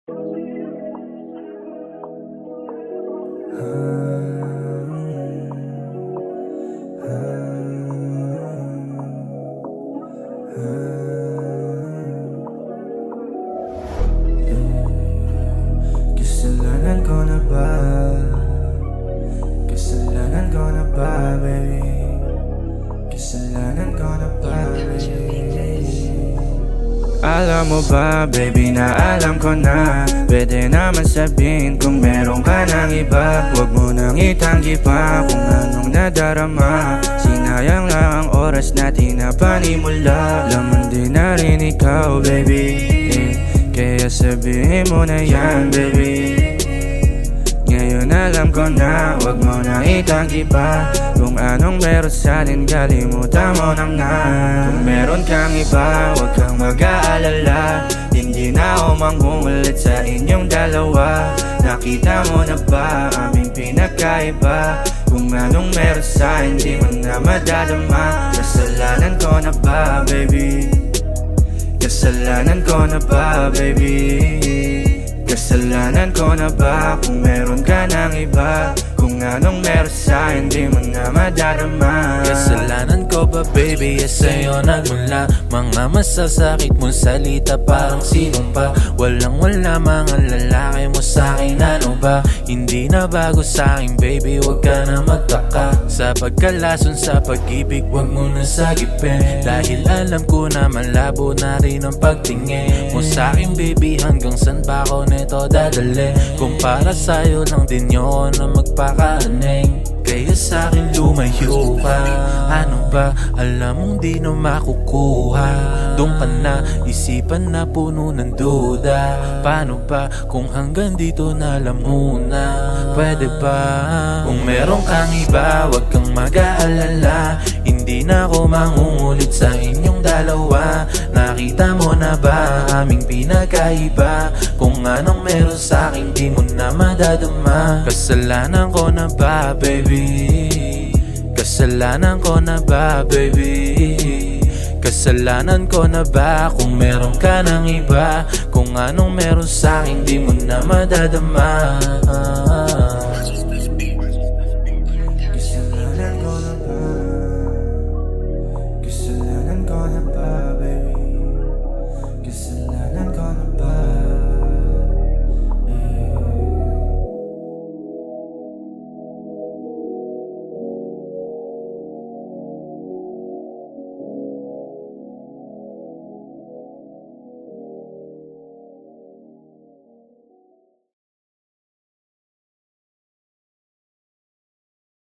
Kasalanan ko na ba? Kasalanan ko na ba, baby? Kasalanan ko na ba, baby? Alam mo ba, baby, na alam ko na. Pwede naman sabihin kung meron ka ng iba. Huwag mo nang itanggi pa kung anong nadarama. Sinayang lang ang oras natin na panimula. Laman din na rin ikaw, baby, kaya sabihin mo na yan, baby. Ngayon alam ko na, wag mo na itanggi pa. Kung anong meron sa'tin, kalimutan mo na nga. Kung meron kang iba, wag kang mag-aalala. Hindi na ako mangungulit sa inyong dalawa. Nakita mo na ba aming pinagkaiba? Kung anong meron sa'kin, di mo na madadama. Kasalanan ko na ba, baby? Kasalanan ko na ba, baby? Kasalanan ko na ba kung meron ka ng iba? Kung anong meron sa'kin, di mo na madarama. Kasalanan ko ba, baby? Sa'yo nagmula mga masasakit mong salita, parang sinong pa? Walang-wala mga lalaki mo sa'kin, ano ba? Hindi na bago sa'kin, baby, wag ka na magtaka. Sa pagkalason sa pag-ibig, wag mo na sagipin. Dahil alam ko na malabo na rin ang pagtingin mo sa'kin, baby. Hanggang san ba ako neto dadali? Kung para sa'yo lang din yun na magpakaaneng, kaya sa'kin lumayo ka. Ano ba? Alam mong di na makukuha. Doon ka na, isipan na puno ng duda. Paano ba kung hanggang dito na lang muna? Pwede ba? Kung meron kang iba, wag kang mag-aalala. Hindi na ako mangungulit sa inyong dalawa. Nakita mo na ba aming pinagkaiba? Kung anong meron sa'kin, di mo na madadama. Kasalanan ko na ba, baby? Kasalanan ko na ba, baby? Kasalanan ko na ba kung meron ka ng iba? Kung anong meron sa'kin, di mo na madadama.